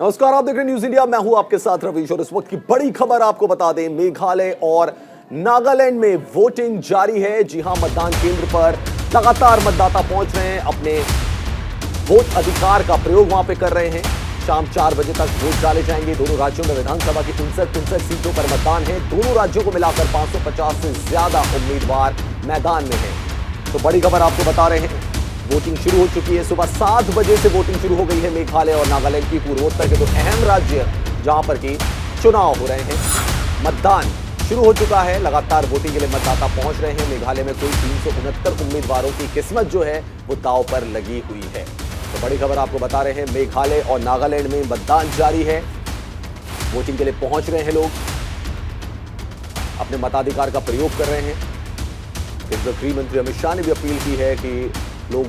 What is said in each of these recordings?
नमस्कार, आप देख रहे हैं न्यूज इंडिया। मैं हूं आपके साथ रवीश और इस वक्त की बड़ी खबर आपको बता दें, मेघालय और नागालैंड में वोटिंग जारी है। जी हां, मतदान केंद्र पर लगातार मतदाता पहुंच रहे हैं, अपने वोट अधिकार का प्रयोग वहां पे कर रहे हैं। शाम 4 बजे तक वोट डाले जाएंगे। दोनों राज्यों में विधानसभा की 59 सीटों पर मतदान है। दोनों राज्यों को मिलाकर 550 से ज्यादा उम्मीदवार मैदान में हैं। तो बड़ी खबर आपको बता रहे हैं, वोटिंग शुरू हो चुकी है। सुबह 7 बजे से वोटिंग शुरू हो गई है। मेघालय और नागालैंड की पूर्वोत्तर के दो अहम राज्य जहां पर की चुनाव हो रहे हैं, मतदान शुरू हो चुका है। लगातार वोटिंग के लिए मतदाता पहुंच रहे हैं। मेघालय में कुल 369 उम्मीदवारों की किस्मत जो है वो दांव पर लगी हुई है। तो बड़ी खबर आपको बता रहे हैं, मेघालय और नागालैंड में मतदान जारी है। वोटिंग के लिए पहुंच रहे हैं लोग, अपने मताधिकार का प्रयोग कर रहे हैं। केंद्रीय गृह मंत्री अमित शाह ने भी अपील की है कि लोग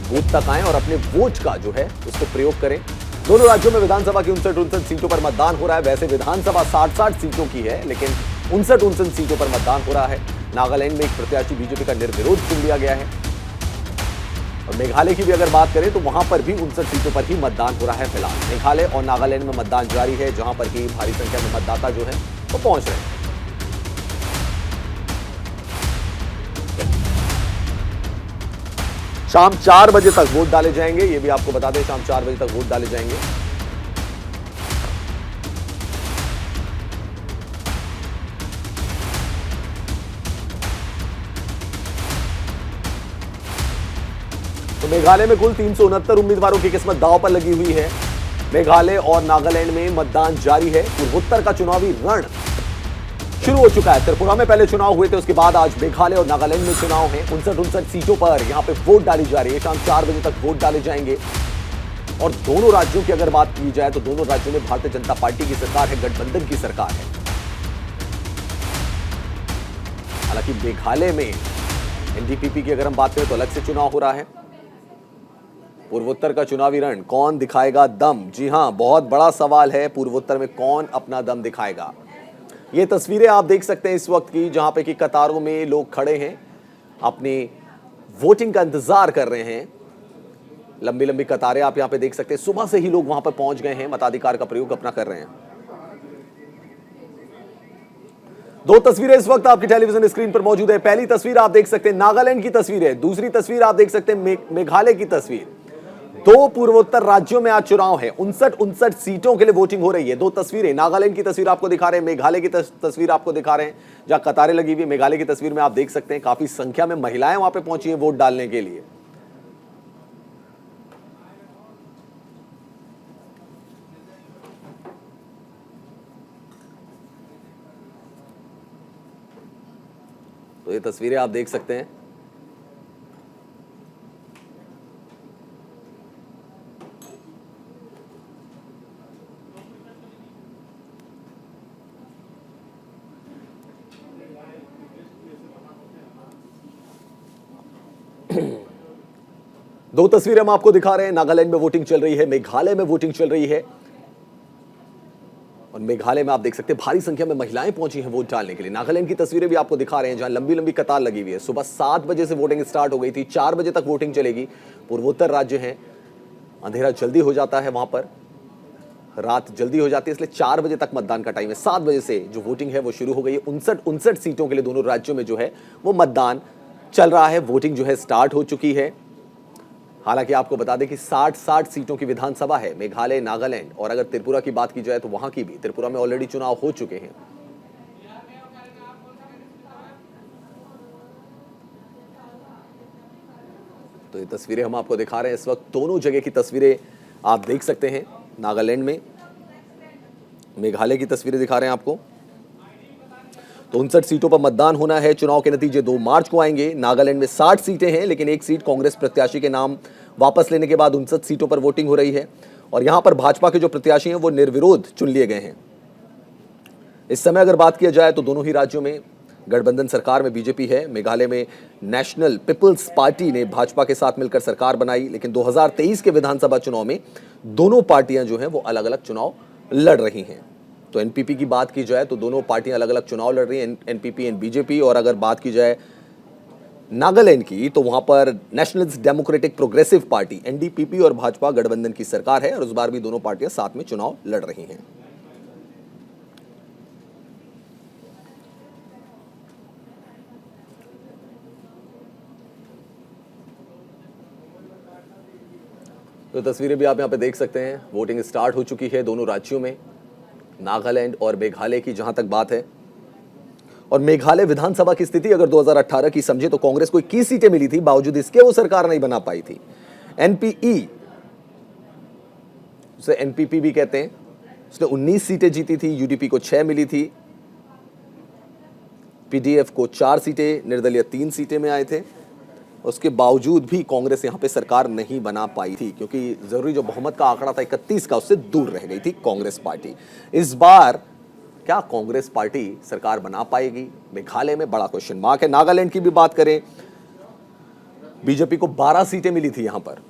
बूथ तक आएं और अपने वोट का जो है उसको प्रयोग करें। दोनों राज्यों में विधानसभा की 59 सीटों पर मतदान हो रहा है। वैसे विधानसभा 60 सीटों की है, लेकिन 59 सीटों पर मतदान हो रहा है। नागालैंड में एक प्रत्याशी बीजेपी का निर्विरोध चुन लिया गया है। और मेघालय की भी अगर बात करें तो वहां पर भी 59 सीटों पर ही मतदान हो रहा है। फिलहाल मेघालय और नागालैंड में मतदान जारी है, जहां पर की भारी संख्या में मतदाता जो है वो पहुंच रहे हैं। शाम 4 बजे तक वोट डाले जाएंगे। ये भी आपको बता दें, शाम 4 बजे तक वोट डाले जाएंगे। तो मेघालय में कुल 369 उम्मीदवारों की किस्मत दांव पर लगी हुई है। मेघालय और नागालैंड में मतदान जारी है। पूर्वोत्तर का चुनावी रण शुरू हो चुका है। त्रिपुरा में पहले चुनाव हुए थे, उसके बाद आज मेघालय और नागालैंड में चुनाव है। 59 सीटों पर यहां पे वोट डाली जा रही है। शाम 4 बजे तक वोट डाले जाएंगे। और दोनों राज्यों की अगर बात की जाए तो दोनों राज्यों में भारतीय जनता पार्टी की सरकार है, गठबंधन की सरकार है। हालांकि मेघालय में एनडीपीपी की अगर हम बात करें तो अलग से चुनाव हो रहा है। पूर्वोत्तर का चुनावी रण, कौन दिखाएगा दम? जी हां, बहुत बड़ा सवाल है, पूर्वोत्तर में कौन अपना दम दिखाएगा। ये तस्वीरें आप देख सकते हैं इस वक्त की, जहां पे कि कतारों में लोग खड़े हैं, अपनी वोटिंग का इंतजार कर रहे हैं। लंबी लंबी कतारें आप यहां पे देख सकते हैं। सुबह से ही लोग वहां पर पहुंच गए हैं, मताधिकार का प्रयोग अपना कर रहे हैं। दो तस्वीरें इस वक्त आपकी टेलीविजन स्क्रीन पर मौजूद है। पहली तस्वीर आप देख सकते हैं नागालैंड की तस्वीर है। दूसरी तस्वीर आप देख सकते हैं मेघालय की तस्वीर। दो पूर्वोत्तर राज्यों में आज चुनाव है। 59 सीटों के लिए वोटिंग हो रही है। दो तस्वीरें, नागालैंड की तस्वीर आपको दिखा रहे हैं, मेघालय की तस्वीर आपको दिखा रहे हैं, जहां कतारें लगी हुई है। मेघालय की तस्वीर में आप देख सकते हैं काफी संख्या में महिलाएं वहां पे पहुंची हैं वोट डालने के लिए। तो ये तस्वीरें आप देख सकते हैं। दो तस्वीरें हम आपको दिखा रहे हैं। नागालैंड में वोटिंग चल रही है, मेघालय में वोटिंग चल रही है। और मेघालय में आप देख सकते हैं भारी संख्या में महिलाएं पहुंची हैं वोट डालने के लिए। नागालैंड की तस्वीरें भी आपको दिखा रहे हैं, जहां लंबी लंबी कतार लगी हुई है। सुबह 7 बजे से वोटिंग स्टार्ट हो गई थी, 4 बजे तक वोटिंग चलेगी। पूर्वोत्तर राज्य हैं, अंधेरा जल्दी हो जाता है वहां पर, रात जल्दी हो जाती है, इसलिए 4 बजे तक मतदान का टाइम है। 7 बजे से जो वोटिंग है वो शुरू हो गई है। 59 सीटों के लिए दोनों राज्यों में जो है वो मतदान चल रहा है। वोटिंग जो है स्टार्ट हो चुकी है। हालांकि आपको बता दें कि 60 सीटों की विधानसभा है मेघालय, नागालैंड, और अगर त्रिपुरा की बात की जाए तो वहां की भी, त्रिपुरा में ऑलरेडी चुनाव हो चुके हैं। तो ये तस्वीरें हम आपको दिखा रहे हैं इस वक्त। दोनों जगह की तस्वीरें आप देख सकते हैं। नागालैंड में, मेघालय की तस्वीरें दिखा रहे हैं आपको। तो 59 सीटों पर मतदान होना है। चुनाव के नतीजे 2 मार्च को आएंगे। नागालैंड में 60 सीटें हैं, लेकिन एक सीट कांग्रेस प्रत्याशी के नाम वापस लेने के बाद 59 सीटों पर वोटिंग हो रही है। और यहां पर भाजपा के जो प्रत्याशी हैं वो निर्विरोध चुन लिए गए हैं। इस समय अगर बात किया जाए तो दोनों ही राज्यों में गठबंधन सरकार में बीजेपी है। मेघालय में नेशनल पीपल्स पार्टी ने भाजपा के साथ मिलकर सरकार बनाई, लेकिन 2023 के विधानसभा चुनाव में दोनों पार्टियां जो हैं वो अलग अलग चुनाव लड़ रही हैं। तो एनपीपी की बात की जाए तो दोनों पार्टियां अलग अलग चुनाव लड़ रही हैं, एनपीपी एंड बीजेपी। और अगर बात की जाए नागालैंड की, तो वहां पर nationalist democratic progressive party NDPP और भाजपा गठबंधन की सरकार है और इस बार भी दोनों पार्टियां साथ में चुनाव लड़ रही हैं। तो तस्वीरें भी आप यहां पे देख सकते हैं। वोटिंग स्टार्ट हो चुकी है दोनों राज्यों में, नागालैंड और मेघालय की जहां तक बात है। और मेघालय विधानसभा की स्थिति अगर 2018 की समझे तो कांग्रेस को 21 सीटें मिली थी, बावजूद इसके वो सरकार नहीं बना पाई थी। एनपीई, उसे एनपीपी भी कहते हैं, उसने 19 सीटें जीती थी, यूडीपी को 6 मिली थी, पीडीएफ को 4 सीटें, निर्दलीय 3 सीटें में आए थे। उसके बावजूद भी कांग्रेस यहां पे सरकार नहीं बना पाई थी, क्योंकि जरूरी जो बहुमत का आंकड़ा था 31 का, उससे दूर रह गई थी कांग्रेस पार्टी। इस बार क्या कांग्रेस पार्टी सरकार बना पाएगी? मेघालय में बड़ा क्वेश्चन मार्क है। नागालैंड की भी बात करें, बीजेपी को 12 सीटें मिली थी यहां पर,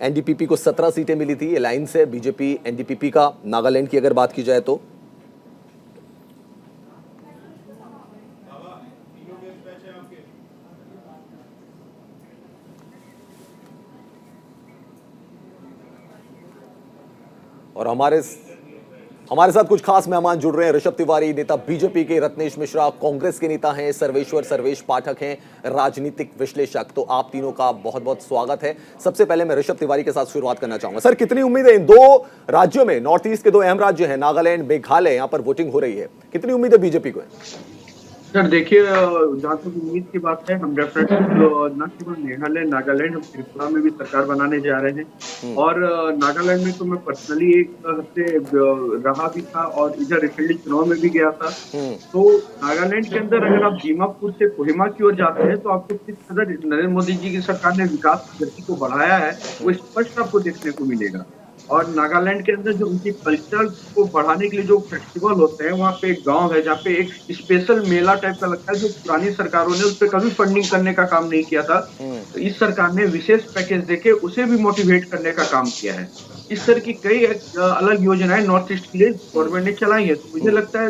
एनडीपीपी को 17 सीटें मिली थी। अलायंस है बीजेपी एनडीपीपी का नागालैंड की अगर बात की जाए तो। और हमारे साथ कुछ खास मेहमान जुड़ रहे हैं। ऋषभ तिवारी, नेता बीजेपी के, रत्नेश मिश्रा कांग्रेस के नेता हैं, सर्वेश पाठक हैं, राजनीतिक विश्लेषक। तो आप तीनों का बहुत बहुत स्वागत है। सबसे पहले मैं ऋषभ तिवारी के साथ शुरुआत करना चाहूंगा। सर, कितनी उम्मीद है इन दो राज्यों में, नॉर्थ ईस्ट के दो अहम राज्य हैं नागालैंड मेघालय, यहां पर वोटिंग हो रही है, कितनी उम्मीद है बीजेपी को? सर देखिए, जहाँ तक उम्मीद की बात है, हम डेफिनेटली न केवल मेघालय, नागालैंड, हम त्रिपुरा में भी सरकार बनाने जा रहे हैं। और नागालैंड में तो मैं पर्सनली एक हफ्ते रहा भी था और इधर रिसेंटली चुनाव में भी गया था। तो नागालैंड के अंदर अगर आप दीमापुर से कोहिमा की ओर जाते हैं तो आपको किस कदर नरेंद्र मोदी जी की सरकार ने विकास की गति को बढ़ाया है वो स्पष्ट आपको देखने को मिलेगा। और नागालैंड के अंदर जो उनकी कल्चर को बढ़ाने के लिए जो फेस्टिवल होते हैं, वहाँ पे एक गांव है जहाँ पे एक स्पेशल मेला टाइप का लगता है, जो पुरानी सरकारों ने उस पर कभी फंडिंग करने का काम नहीं किया था। तो इस सरकार ने विशेष पैकेज देके उसे भी मोटिवेट करने का काम किया है। इस तरह की कई अलग योजनाएं नॉर्थ ईस्ट के लिए गवर्नमेंट ने चलाई है। तो मुझे लगता है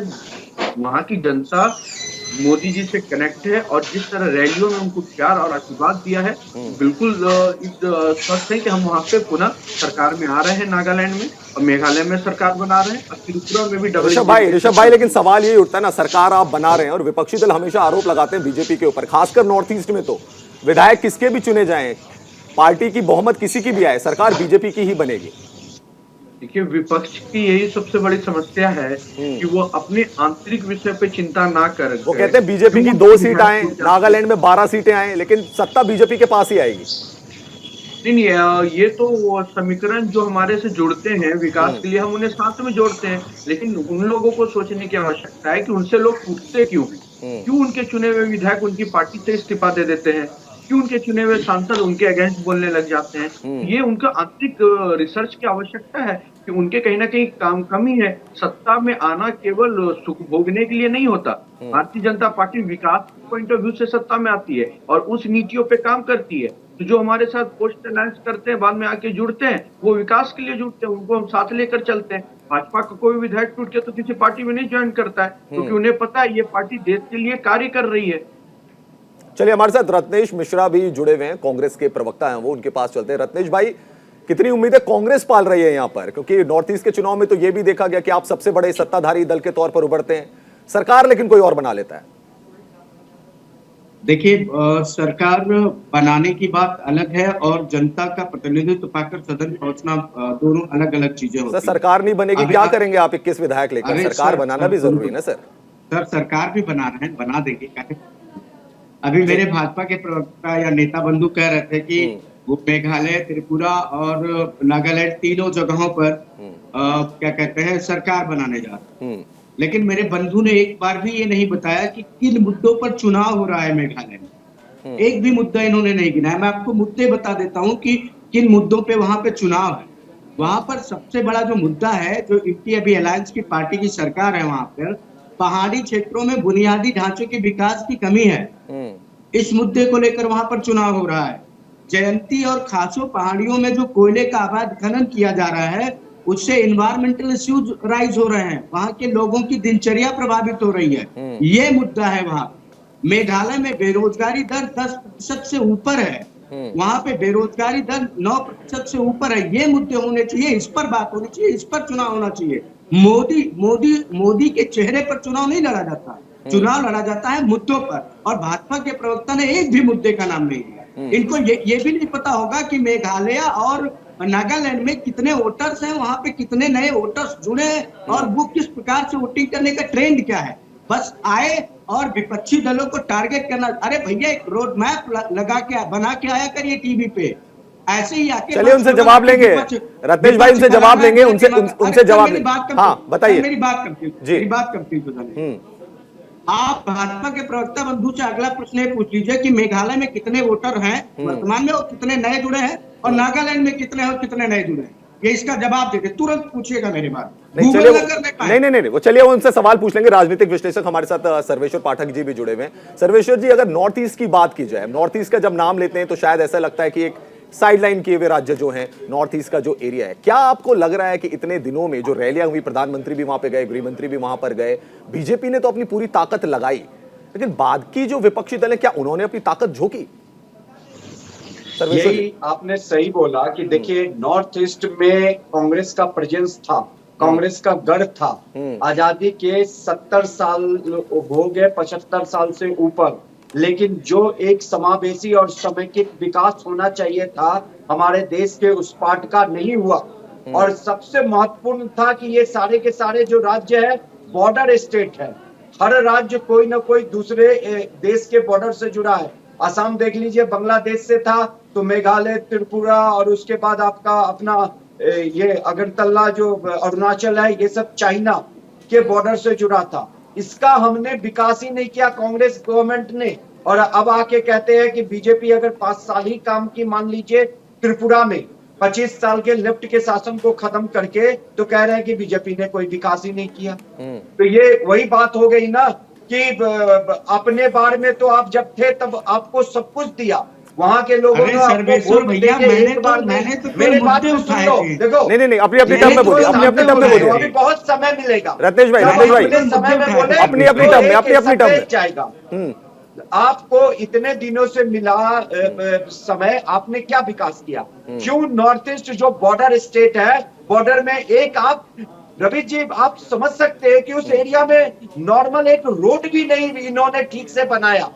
वहाँ की जनता मोदी जी से कनेक्ट है और जिस तरह रैलियों में उनको प्यार और आशीर्वाद दिया है, बिल्कुल स्पष्ट है कि हम वहाँ पे पुनः सरकार में आ रहे हैं नागालैंड में, और मेघालय में सरकार बना रहे हैं, और त्रिपुरा में भी ऋषभ भाई, लेकिन सवाल यही उठता है ना, सरकार आप बना रहे हैं और विपक्षी दल हमेशा आरोप लगाते हैं बीजेपी के ऊपर, खासकर नॉर्थ ईस्ट में तो विधायक किसके भी चुने जाए, पार्टी की बहुमत किसी की भी आए, सरकार बीजेपी की ही बनेगी। देखिए, विपक्ष की यही सबसे बड़ी समस्या है कि वो अपने आंतरिक विषय पे चिंता ना कर, वो कहते हैं बीजेपी की 2 सीट आए, नागालैंड में 12 सीटें आए, लेकिन सत्ता बीजेपी के पास ही आएगी। नहीं, ये तो वो समीकरण जो हमारे से जुड़ते हैं विकास के लिए, हम उन्हें साथ में जोड़ते हैं, लेकिन उन लोगों को सोचने की आवश्यकता है कि उनसे लोग टूटते क्यों हैं, क्यों उनके चुने हुए विधायक उनकी पार्टी से इस्तीफा दे देते हैं, क्यों उनके चुने हुए सांसद उनके अगेंस्ट बोलने लग जाते हैं। ये उनका आंतरिक रिसर्च की आवश्यकता है कि उनके कहीं ना कहीं काम कमी है। सत्ता में आना केवल सुख भोगने के लिए नहीं होता। Bharatiya Janata party Vikas point of view से सत्ता में आती है और उस नीतियों पे काम करती है। तो जो हमारे साथ पोस्ट अलायंस करते हैं, बाद में आके जुड़ते हैं, वो विकास के लिए जुड़ते हैं, उनको हम साथ लेकर चलते हैं। भाजपा का कोई विधायक टूट के तो किसी पार्टी में नहीं ज्वाइन करता है, क्योंकि उन्हें पता है ये पार्टी देश के लिए कार्य कर रही है। चलिए, हमारे साथ रत्नेश मिश्रा भी जुड़े हुए हैं, कांग्रेस के प्रवक्ता हैं वो, उनके पास चलते हैं। रत्नेश भाई, कितनी उम्मीद है कांग्रेस पाल रही है यहाँ पर, क्योंकि नॉर्थ ईस्ट के चुनाव में तो ये भी देखा गया कि आप सबसे बड़े सत्ताधारी दल के तौर पर उभरते हैं, सरकार लेकिन कोई और बना लेता है। देखिए, सरकार बनाने की बात अलग है और जनता का प्रतिनिधित्व पाकर सदन पहुंचना दोनों अलग अलग चीजें होती हैं। सरकार नहीं बनेगी, क्या करेंगे आप 21 विधायक लेकर? सरकार बनाना भी जरूरी है ना सर। सरकार भी बना रहे हैं, बना देंगे। अभी मेरे भाजपा के प्रवक्ता या नेता बंधु कह रहे थे कि वो मेघालय, त्रिपुरा और नागालैंड तीनों जगहों पर क्या कहते हैं सरकार बनाने जा रहे हैं। लेकिन मेरे बंधु ने एक बार भी ये नहीं बताया कि किन मुद्दों पर चुनाव हो रहा है मेघालय में। एक भी मुद्दा इन्होंने नहीं गिनाया। मैं आपको मुद्दे बता देता हूँ कि किन मुद्दों पे वहां पे चुनाव है। वहां पर सबसे बड़ा जो मुद्दा है, जो इनकी अभी अलायंस की पार्टी की सरकार है, वहां पर पहाड़ी क्षेत्रों में बुनियादी ढांचे के विकास की कमी है। इस मुद्दे को लेकर वहां पर चुनाव हो रहा है। जयंती और खासो पहाड़ियों में जो कोयले का अवैध खनन किया जा रहा है, उससे इन्वायरमेंटल इश्यूज राइज हो रहे हैं, वहां के लोगों की दिनचर्या प्रभावित हो रही है। ये मुद्दा है वहां। मेघालय में बेरोजगारी दर 10% से ऊपर है, वहां पे बेरोजगारी दर 9% से ऊपर है। ये मुद्दे होने चाहिए, इस पर बात होनी चाहिए, इस पर चुनाव होना चाहिए। मोदी के चेहरे पर चुनाव नहीं लड़ा जाता, चुनाव लड़ा जाता है मुद्दों पर। और भाजपा के प्रवक्ता ने एक भी मुद्दे का नाम नहीं लिया। इनको ये भी नहीं पता होगा कि मेघालय और नागालैंड में कितने वोटर्स हैं, वहां पे कितने नए वोटर्स जुड़े हैं और वो किस प्रकार से वोटिंग करने का ट्रेंड क्या है। बस आए और विपक्षी दलों को टारगेट करना। अरे भैया, एक रोड मैप लगा के बना के आया करिए टीवी पे, ऐसे ही आके। चलिए उनसे जवाब लेंगे, रत्नेश भाई उनसे जवाब लेंगे, उनसे जवाब लेंगे। हाँ बताइए, मेरी बात कंप्लीट हो जाने। आप भाजपा के प्रवक्ता बंधु से अगला प्रश्न ये पूछ लीजिए कि मेघालय में कितने वोटर हैं वर्तमान में और कितने नए जुड़े हैं, और नागालैंड में कितने हैं और कितने नए जुड़े हैं। ये इसका जवाब देते, तुरंत पूछिएगा मेरी बात। नहीं, वो चलिए उनसे सवाल पूछ लेंगे। राजनीतिक विश्लेषक हमारे साथ सर्वेश्वर पाठक जी भी जुड़े हुए हैं। सर्वेश्वर जी, अगर नॉर्थ ईस्ट की बात की जाए, नॉर्थ ईस्ट का जब नाम लेते हैं तो शायद ऐसा लगता है कि एक साइडलाइन किए हुए राज्य जो है नॉर्थ ईस्ट का जो एरिया है, क्या आपको लग रहा है कि इतने दिनों में जो रैलियां हुई, प्रधानमंत्री भी वहां पे गए, गृह मंत्री भी वहां पर गए, बीजेपी ने तो अपनी पूरी ताकत लगाई, लेकिन बाद की जो विपक्षी दल है क्या उन्होंने अपनी ताकत झोंकी? यही आपने सही बोला कि देखिए, नॉर्थ ईस्ट में कांग्रेस का प्रेजेंस था, कांग्रेस का गढ़ था। आजादी के 70 साल हो गए, 75 साल से ऊपर, लेकिन जो एक समावेशी और समेकित विकास होना चाहिए था हमारे देश के, उस पार्ट का नहीं हुआ। और सबसे महत्वपूर्ण था कि ये सारे के सारे जो राज्य है बॉर्डर स्टेट है, हर राज्य कोई ना कोई दूसरे देश के बॉर्डर से जुड़ा है। असम देख लीजिए, बांग्लादेश से था, तो मेघालय, त्रिपुरा और उसके बाद आपका अपना ये अगरतला जो अरुणाचल है, ये सब चाइना के बॉर्डर से जुड़ा था। इसका हमने विकास ही नहीं किया कांग्रेस गवर्नमेंट ने। और अब आके कहते हैं कि बीजेपी अगर 5 साल ही काम की, मान लीजिए त्रिपुरा में 25 साल के लेफ्ट के शासन को खत्म करके, तो कह रहे हैं कि बीजेपी ने कोई विकास ही नहीं किया। तो ये वही बात हो गई ना कि अपने बार में तो आप जब थे तब आपको सब कुछ दिया, वहां के लोगों ने आपको वोट भैया, मैंने तो मेरे बात को सुन लो। देखो, नहीं, अपनी टर्म में बोलिए, अपनी टर्म में बोलिए। अभी बहुत समय मिलेगा रत्नेश भाई, समय में बोले, अपनी टर्म में, अपनी टर्म में जाएगा। आपको इतने दिनों से मिला समय, आपने क्या विकास किया? क्यों नॉर्थ ईस्ट जो बॉर्डर स्टेट है, बॉर्डर में एक आप रवि जी आप समझ सकते हैं कि उस एरिया में नॉर्मल एक रोड भी नहीं इन्होंने ठीक से बनाया।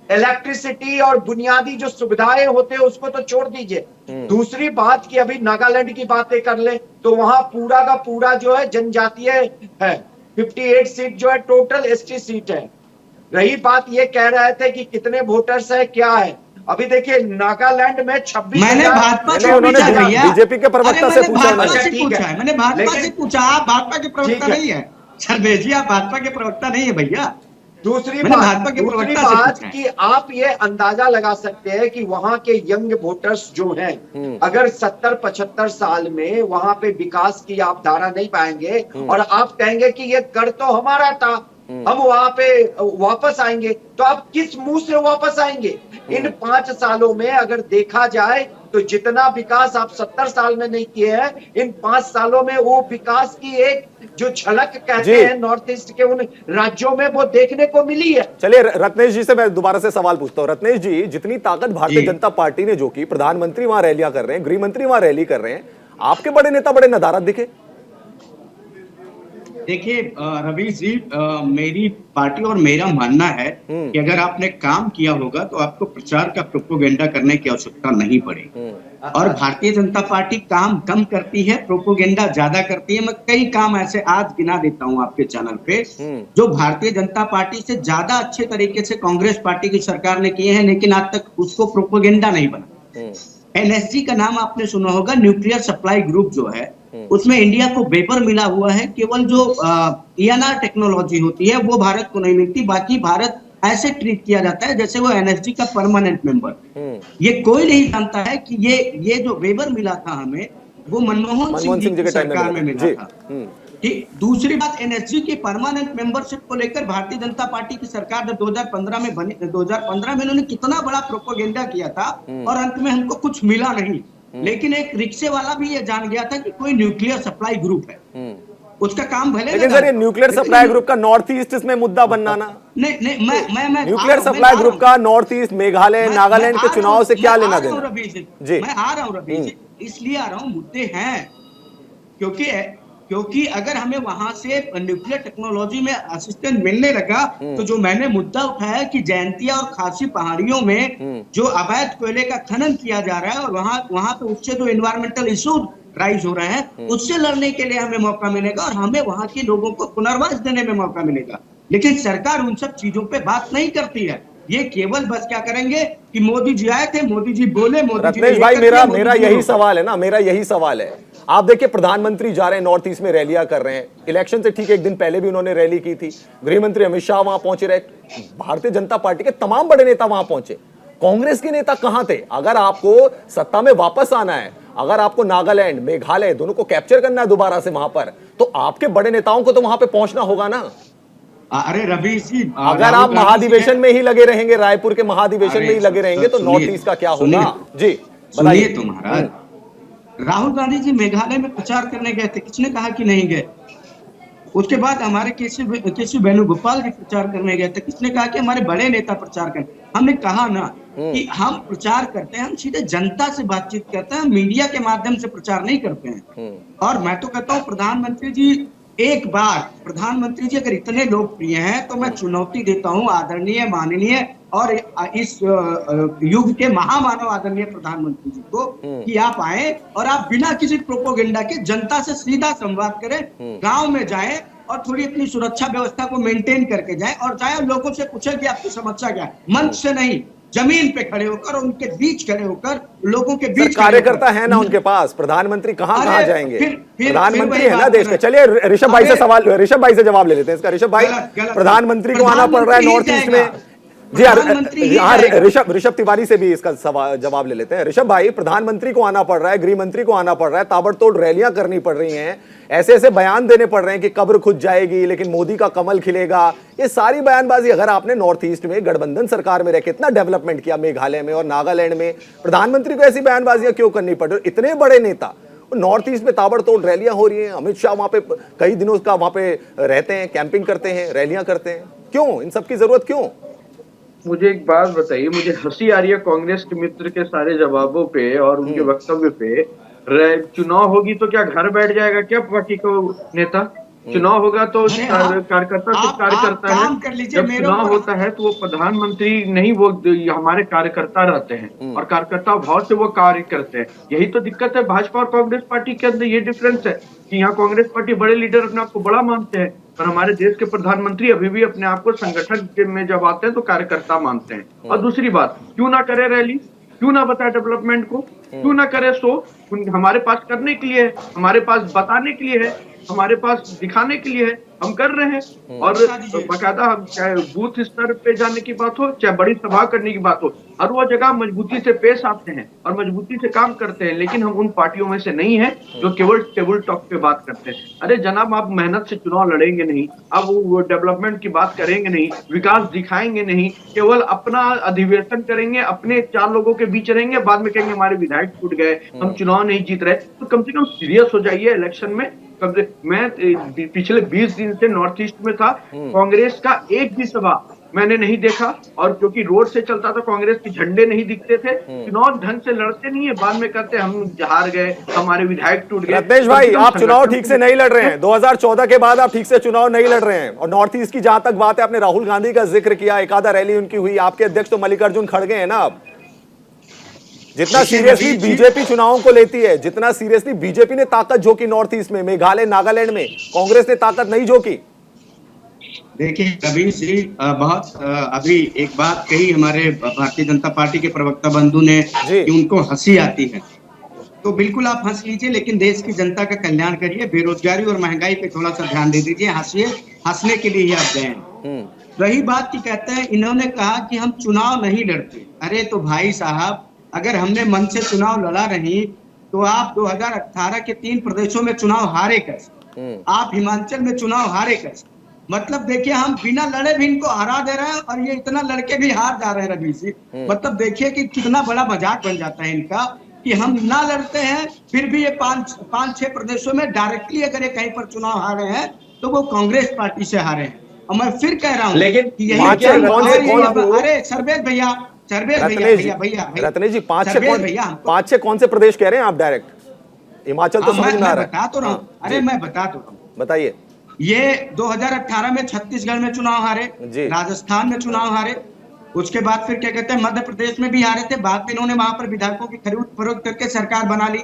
इलेक्ट्रिसिटी और बुनियादी जो सुविधाएं होते हैं उसको तो छोड़ दीजिए। दूसरी बात कि अभी नागालैंड की बातें कर ले तो वहां पूरा का पूरा जो है जनजातीय है, 58 सीट जो है टोटल एसटी सीट है। रही बात ये कह रहे थे कि कितने वोटर्स है, क्या है, अभी देखिए नागालैंड में 26, मैंने भाजपा से पूछा भैया, बीजेपी के प्रवक्ता से पूछा है, मैंने भाजपा से पूछा, आप भाजपा के प्रवक्ता नहीं है सर्वेश जी, आप भाजपा के प्रवक्ता नहीं है भैया। दूसरी बात कि आप ये अंदाजा लगा सकते हैं कि वहां के यंग वोटर्स जो हैं, अगर 70-75 साल में वहां पे विकास की आप धारा नहीं पाएंगे और आप कहेंगे कि ये कर तो हमारा था, हम वहां पे वापस आएंगे, तो आप किस मुंह से वापस आएंगे? इन 5 सालों में अगर देखा जाए तो जितना विकास आप 70 साल में नहीं किए हैं, इन 5 सालों में वो विकास की एक जो झलक कहते हैं नॉर्थ ईस्ट के उन राज्यों में वो देखने को मिली है। चलिए रत्नेश जी से मैं दोबारा से सवाल पूछता हूं। रत्नेश जी, जितनी ताकत भारतीय जनता पार्टी ने जो की, प्रधानमंत्री वहां रैलियां कर रहे हैं, गृह मंत्री वहां रैली कर रहे हैं, आपके बड़े नेता बड़े नदारत दिखे। देखिए रवि जी, मेरी पार्टी और मेरा मानना है कि अगर आपने काम किया होगा तो आपको प्रचार का प्रोपोगेंडा करने की आवश्यकता नहीं पड़ेगी। और भारतीय जनता पार्टी काम कम करती है, प्रोपोगेंडा ज्यादा करती है। मैं कई काम ऐसे आज गिना देता हूं आपके चैनल पे जो भारतीय जनता पार्टी से ज्यादा अच्छे तरीके से कांग्रेस पार्टी की सरकार ने किए हैं, लेकिन आज तक उसको प्रोपोगेंडा नहीं बना। एनएसजी का नाम आपने सुना होगा, न्यूक्लियर सप्लाई ग्रुप जो है, उसमें इंडिया को वेपर मिला हुआ है। केवल जो ईएनआर टेक्नोलॉजी होती है वो भारत को नहीं मिलती, बाकी भारत ऐसे ट्रीट किया जाता है जैसे वो एनएसजी का परमानेंट मेंबर। ये कोई नहीं जानता है कि ये जो वेपर मिला था हमें, वो मनमोहन सिंह जी की सरकार में मिला था। ठीक। दूसरी बात, एनएसजी की परमानेंट मेंबरशिप को लेकर भारतीय जनता पार्टी की सरकार जब 2015 में बनी, 2015 में इन्होंने कितना बड़ा प्रोपोगेंडा किया था और अंत में हमको कुछ मिला नहीं। लेकिन एक रिक्शे वाला भी ये जान गया था कि कोई न्यूक्लियर सप्लाई ग्रुप है। उसका काम भले लेकिन सर ये न्यूक्लियर सप्लाई ग्रुप का नॉर्थ ईस्ट इसमें मुद्दा बनना ना, नहीं मैं न्यूक्लियर सप्लाई ग्रुप का नॉर्थ ईस्ट, मेघालय, नागालैंड के चुनाव से क्या लेना देना? रवि जी, मैं आ रहा हूँ रवि जी, इसलिए आ रहा हूँ, मुद्दे हैं क्योंकि अगर हमें वहां से न्यूक्लियर टेक्नोलॉजी में असिस्टेंट मिलने लगा तो जो मैंने मुद्दा उठाया कि जयंतिया और खासी पहाड़ियों में जो अवैध कोयले का खनन किया जा रहा है और वहां पे उससे जो एनवायरमेंटल इशू राइज हो रहे हैं, उससे लड़ने के लिए हमें मौका मिलेगा और हमें वहां के लोगों को पुनर्वास देने में मौका मिलेगा। लेकिन सरकार उन सब चीजों पे बात नहीं करती है। ये केवल बस क्या करेंगे कि मोदी जी आए थे, मोदी जी बोले, मोदी जी। रत्नेश भाई मेरा यही सवाल है ना, मेरा यही सवाल है। आप देखिए प्रधानमंत्री जा रहे हैं नॉर्थ ईस्ट में, रैलियां कर रहे हैं, इलेक्शन से ठीक एक दिन पहले भी उन्होंने रैली की थी, गृह मंत्री अमित शाह वहां पहुंचे रहे, भारतीय जनता पार्टी के तमाम बड़े नेता वहां पहुंचे, कांग्रेस के नेता कहां थे? अगर आपको सत्ता में वापस आना है, अगर आपको नागालैंड, मेघालय दोनों को कैप्चर करना है दोबारा से वहां पर, तो आपके बड़े नेताओं को तो वहां पे पहुंचना होगा ना। अरे रवि जी, अगर आप महाधिवेशन में ही लगे रहेंगे, रायपुर के महाधिवेशन में ही लगे रहेंगे, तो नॉर्थ ईस्ट का क्या होगा? जी सुनिए तो महाराज, राहुल गांधी जी मेघालय में प्रचार करने गए थे, किसने कहा कि नहीं गए? उसके बाद हमारे केसी वेणुगोपाल जी प्रचार करने गए थे, किसने कहा कि हमारे बड़े नेता प्रचार करें? हमने कहा ना कि हम प्रचार करते हैं, हम सीधे जनता से बातचीत करते हैं, मीडिया के माध्यम से प्रचार नहीं करते हैं। और मैं तो कहता हूँ प्रधानमंत्री जी, एक बार प्रधानमंत्री जी अगर इतने लोकप्रिय हैं तो मैं चुनौती देता हूं आदरणीय, माननीय और इस युग के महामानव आदरणीय प्रधानमंत्री जी को कि आप आए और आप बिना किसी प्रोपोगेंडा के जनता से सीधा संवाद करें, गांव में जाएं और थोड़ी अपनी सुरक्षा व्यवस्था को मेंटेन करके जाएं और जाए लोगों से पूछे कि आपकी समस्या क्या है। मंच से नहीं, जमीन पे खड़े होकर, उनके बीच खड़े होकर, लोगों के बीच। कार्यकर्ता है ना उनके पास, प्रधानमंत्री कहाँ जाएंगे? प्रधानमंत्री है ना देश के। चलिए ऋषभ भाई से जवाब ले लेते हैं इसका। ऋषभ भाई, प्रधानमंत्री को आना पड़ रहा है नॉर्थ ईस्ट में। जी हाँ, ऋषभ तिवारी से भी इसका जवाब ले लेते हैं। ऋषभ भाई, प्रधानमंत्री को आना पड़ रहा है, गृह मंत्री को आना पड़ रहा है, ताबड़तोड़ रैलियां करनी पड़ रही हैं, ऐसे ऐसे बयान देने पड़ रहे हैं कि कब्र खुद जाएगी लेकिन मोदी का कमल खिलेगा, ये सारी बयानबाजी। अगर आपने नॉर्थ ईस्ट में गठबंधन सरकार में रह के इतना डेवलपमेंट किया, मेघालय में और नागालैंड में, प्रधानमंत्री को ऐसी बयानबाजियां क्यों करनी पड़ रही? इतने बड़े नेता, नॉर्थ ईस्ट में ताबड़तोड़ रैलियां हो रही हैं, अमित शाह वहां पे कई दिनों का वहां पे रहते हैं, कैंपिंग करते हैं, रैलियां करते हैं, क्यों? इन सबकी जरूरत क्यों? मुझे एक बात बताइए, मुझे हंसी आ रही है कांग्रेस के मित्र के सारे जवाबों पे और उनके वक्तव्य पे। चुनाव होगी तो क्या घर बैठ जाएगा क्या पार्टी को नेता? चुनाव होगा तो कार्यकर्ता तो कार्य करता है, जब चुनाव होता है तो वो प्रधानमंत्री नहीं, वो हमारे कार्यकर्ता रहते हैं और कार्यकर्ता भाव से वो कार्य करते हैं। यही तो दिक्कत है भाजपा और कांग्रेस पार्टी के अंदर, ये डिफरेंस है कि यहाँ कांग्रेस पार्टी बड़े लीडर अपने आप को बड़ा मानते हैं और हमारे देश के प्रधानमंत्री अभी भी अपने आप को संगठन में जब आते हैं तो कार्यकर्ता मानते हैं। और दूसरी बात, क्यों ना करे रैली, क्यों ना बताए डेवलपमेंट को, क्यों ना करे शो? हमारे पास करने के लिए है, हमारे पास बताने के लिए है, हमारे पास दिखाने के लिए है, हम कर रहे हैं। और बाकायदा हम चाहे बूथ स्तर पे जाने की बात हो, चाहे बड़ी सभा करने की बात हो, हर वो जगह मजबूती से पेश आते हैं और मजबूती से काम करते हैं। लेकिन हम उन पार्टियों में से नहीं है जो केवल टेबल टॉक पे बात करते हैं। अरे जनाब, आप मेहनत से चुनाव लड़ेंगे नहीं, अब वो डेवलपमेंट की बात करेंगे नहीं, विकास दिखाएंगे नहीं, केवल अपना अधिवेशन करेंगे, अपने 4 लोगों के बीच रहेंगे, बाद में कहेंगे हमारे विधायक टूट गए, हम चुनाव नहीं जीत रहे। तो कम से कम सीरियस हो जाइए इलेक्शन में। मैं पिछले 20 दिन से नॉर्थ ईस्ट में था, कांग्रेस का एक भी सभा मैंने नहीं देखा, और क्योंकि रोड से चलता था, कांग्रेस के झंडे नहीं दिखते थे। चुनाव ढंग से लड़ते नहीं है, बाद में कहते हम हार गए, हमारे विधायक टूट गए। रत्नेश भाई, आप चुनाव ठीक से नहीं लड़ रहे हैं, 2014 के बाद आप ठीक से चुनाव नहीं लड़ रहे हैं। और नॉर्थ ईस्ट की जहां तक बात है, आपने राहुल गांधी का जिक्र किया, एक आधा रैली उनकी हुई, आपके अध्यक्ष तो मल्लिकार्जुन खड़गे हैं ना। अब जितना सीरियसली बीजेपी चुनावों को लेती है, जितना सीरियसली बीजेपी ने ताकत झोंकी नॉर्थ ईस्ट में, मेघालय, नागालैंड में, कांग्रेस ने ताकत नहीं झोंकी। देखिए रवि जी, बहुत अभी एक बात कही हमारे भारतीय जनता पार्टी के प्रवक्ता बंधु ने कि उनको हंसी आती है, तो बिल्कुल आप हंस लीजिए, लेकिन देश की जनता का कल्याण करिए, बेरोजगारी और महंगाई पे थोड़ा सा ध्यान दे दीजिए। हंसिए, हंसने के लिए ही आप गए हैं। रही बात की कहते हैं, इन्होंने कहा कि हम चुनाव नहीं लड़ते। अरे तो भाई साहब, अगर हमने मन से चुनाव लड़ा नहीं तो आप 2018 के 3 प्रदेशों में चुनाव हारे कैसे? आप हिमाचल में चुनाव हारे कैसे? मतलब देखिए, हम बिना लड़े भी इनको हरा दे रहे हैं और ये इतना लड़के भी हार जा रहे हैं रवि जी। मतलब देखिए कि कितना बड़ा मजाक बन जाता है इनका कि हम ना लड़ते हैं, फिर भी ये पांच छह प्रदेशों में डायरेक्टली अगर ये कहीं पर चुनाव हारे हैं तो वो कांग्रेस पार्टी से हारे हैं। और मैं फिर कह रहा हूँ लेकिन कि पांच छह अरे सर्वेश भैया, रत्नेश जी, भैया, पांच छह कौन से प्रदेश कह रहे हैं आप डायरेक्ट? हिमाचल तो समझ में आ रहा है। बता तो रहा हूँ, अरे मैं बता तो रहा हूँ, बताइए। ये 2018 में छत्तीसगढ़ में चुनाव हारे, राजस्थान में चुनाव हारे, उसके बाद फिर क्या कहते हैं मध्य प्रदेश में भी हारे थे, बाद में इन्होंने वहां पर विधायकों की खरीद फरोख्त करके सरकार बना ली।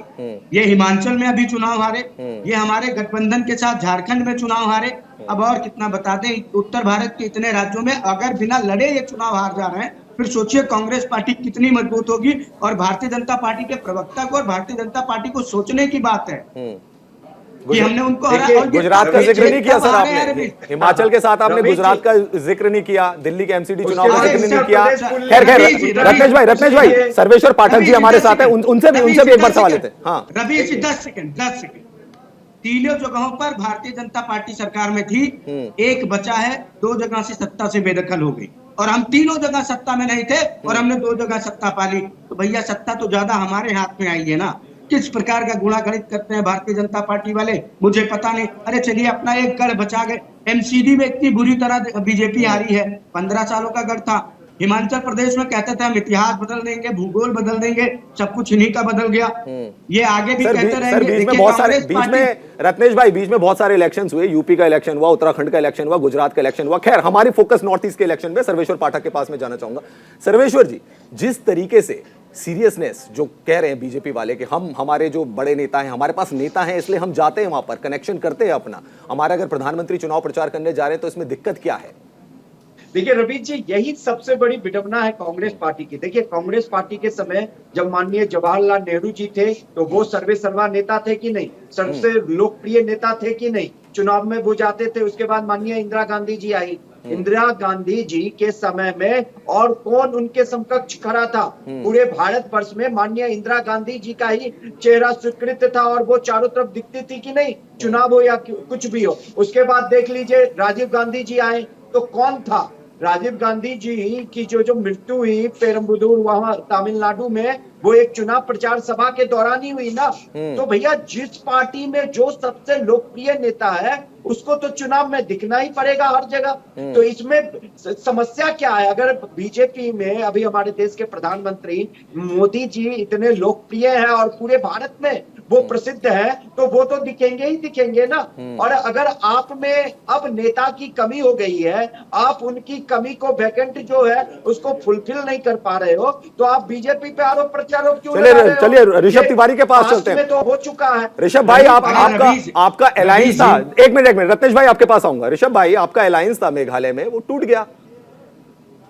ये हिमाचल में अभी चुनाव हारे, ये हमारे गठबंधन के साथ झारखंड में चुनाव हारे। अब और कितना बता दें, उत्तर भारत के इतने राज्यों में अगर बिना लड़े ये चुनाव हार जा रहे हैं, फिर सोचिए कांग्रेस पार्टी कितनी मजबूत होगी। और भारतीय जनता पार्टी के प्रवक्ता को और भारतीय जनता पार्टी को सोचने की बात है कि हमने उनको हराया। गुजरात का जिक्र नहीं किया सर आपने, हिमाचल के साथ आपने गुजरात का जिक्र नहीं किया, दिल्ली के एमसीडी चुनाव का जिक्र नहीं किया। खैर रत्नेश भाई, सर्वेश्वर पाठक जी हमारे साथ हैं, उनसे भी एक बार सवाल लेते हैं। हाँ रवि जी 10 सेकंड। तीनों जगहों पर भारतीय जनता पार्टी सरकार में थी, एक बचा है, 2 जगह से सत्ता से बेदखल हो गई और हम तीनों जगह सत्ता में नहीं थे और हमने 2 जगह सत्ता पाली। तो भैया सत्ता तो ज्यादा हमारे हाथ में आई है ना। किस प्रकार का गुणा गणित करते हैं भारतीय जनता पार्टी वाले, मुझे पता नहीं। अरे चलिए अपना एक गढ़ बचा गए, एमसीडी में इतनी बुरी तरह बीजेपी हारी है, 15 सालों का गढ़ था। हिमाचल प्रदेश में कहते थे हम इतिहास बदल देंगे, भूगोल बदल देंगे, सब कुछ इन्हीं का बदल गया। ये आगे भी कहते रहेंगे। बीच में बहुत सारे इलेक्शंस हुए, यूपी का इलेक्शन हुआ, उत्तराखंड का इलेक्शन हुआ, गुजरात का इलेक्शन हुआ। खैर हमारी फोकस नॉर्थ ईस्ट के इलेक्शन में, सर्वेश्वर पाठक के पास में जाना चाहूंगा। सर्वेश्वर जी, जिस तरीके से सीरियसनेस जो कह रहे हैं बीजेपी वाले कि हमारे जो बड़े नेता हैं, हमारे पास नेता हैं इसलिए हम जाते हैं वहां पर, कनेक्शन करते हैं अपना, हमारे अगर प्रधानमंत्री चुनाव प्रचार करने जा रहे हैं तो इसमें दिक्कत क्या है? देखिए रवि जी, यही सबसे बड़ी विडंबना है कांग्रेस पार्टी की। देखिए कांग्रेस पार्टी के समय जब माननीय जवाहरलाल नेहरू जी थे तो वो सर्वेसर्वा नेता थे कि नहीं, सबसे लोकप्रिय नेता थे कि नहीं, चुनाव में वो जाते थे। उसके बाद माननीय इंदिरा गांधी जी आई, इंदिरा गांधी जी के समय में और कौन उनके समकक्ष खड़ा था? पूरे भारत वर्ष में माननीय इंदिरा गांधी जी का ही चेहरा स्वीकृत था और वो चारों तरफ दिखती थी कि नहीं, चुनाव हो या कुछ भी हो। उसके बाद देख लीजिए राजीव गांधी जी आए तो कौन था? राजीव गांधी जी की जो मृत्यु हुई पेरम्बुदूर वहां तमिलनाडु में, वो एक चुनाव प्रचार सभा के दौरान ही हुई ना। तो भैया जिस पार्टी में जो सबसे लोकप्रिय नेता है उसको तो चुनाव में दिखना ही पड़ेगा हर जगह। तो इसमें समस्या क्या है? अगर बीजेपी में अभी हमारे देश के प्रधानमंत्री मोदी जी इतने लोकप्रिय हैं और पूरे भारत में वो प्रसिद्ध है, तो वो तो दिखेंगे ही दिखेंगे ना। और अगर आप में अब नेता की कमी हो गई है, आप उनकी कमी को वैकेंट जो है उसको फुलफिल नहीं कर पा रहे हो, तो आप बीजेपी पे आरोप प्रत्यारोप क्यों लगा रहे हो? चलिए ऋषभ तिवारी के पास चलते हैं। तो हो चुका है ऋषभ भाई, आपका अलायंस था, एक मिनट रत्नेश भाई आपके पास आऊंगा। ऋषभ भाई, आपका अलायंस था मेघालय में, वो टूट गया।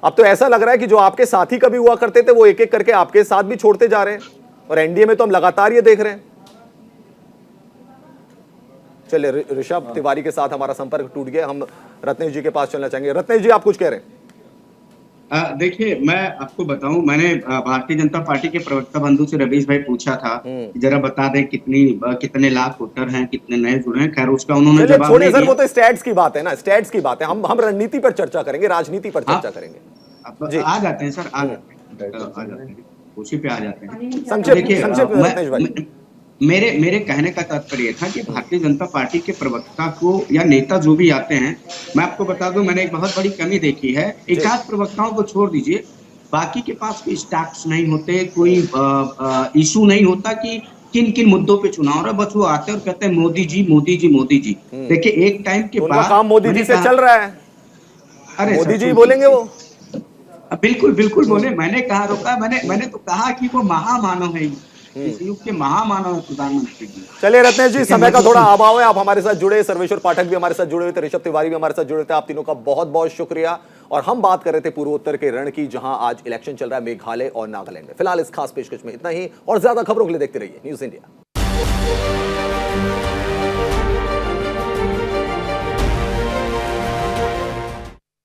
अब तो ऐसा लग रहा है कि जो आपके साथी कभी हुआ करते थे वो एक एक करके आपके साथ भी छोड़ते जा रहे हैं, और एनडीए में तो हम लगातार ये देख रहे हैं। चलिए ऋषभ तिवारी के साथ हमारा संपर्क टूट गया, हम रत्नेश जी के पास चलना चाहेंगे। रत्नेश जी, आप कुछ कह रहे हैं? देखिए मैं आपको बताऊं, मैंने भारतीय जनता पार्टी के प्रवक्ता बंधु से रवीश भाई पूछा था जरा बता दें कितने लाख वोटर हैं, कितने नए जुड़े हैं। खैर उसका उन्होंने जवाब नहीं दिया। वो तो स्टैट्स की बात है ना, स्टैट्स की बात है। हम रणनीति पर चर्चा करेंगे, राजनीति पर चर्चा करेंगे। आ जाते हैं सर, आ जाते हैं, उसी पे आ जाते हैं। संक्षेप मेरे कहने का तात्पर्य था कि भारतीय जनता पार्टी के प्रवक्ता को या नेता जो भी आते हैं, मैं आपको बता दूं मैंने एक बहुत बड़ी कमी देखी है। एक आध प्रवक्ताओं को छोड़ दीजिए, बाकी के पास कोई स्टैट्स नहीं होते, कोई इशू नहीं होता कि किन किन मुद्दों पे चुनाव रहा। बस वो आते और कहते हैं मोदी जी मोदी जी मोदी जी। देखिए एक टाइम के बाद काम मोदी जी से चल रहा है। अरे मोदी जी बोलेंगे वो, बिल्कुल बिल्कुल बोले। मैंने कहा रोका, मैंने तो कहा कि वो महामानव है, इस युग के महामानव है प्रधानमंत्री जी। चलिए रत्नेश जी, समय का थोड़ा अभाव है, आप हमारे साथ जुड़े, सर्वेश्वर पाठक भी हमारे साथ जुड़े हुए थे, ऋषभ तिवारी भी हमारे साथ जुड़े थे। आप तीनों का बहुत बहुत शुक्रिया। और हम बात कर रहे थे पूर्वोत्तर के रण की, जहां आज इलेक्शन चल रहा है मेघालय और नागालैंड में। फिलहाल इस खास पेशकश में इतना ही, और ज्यादा खबरों के लिए देखते रहिए न्यूज़ इंडिया।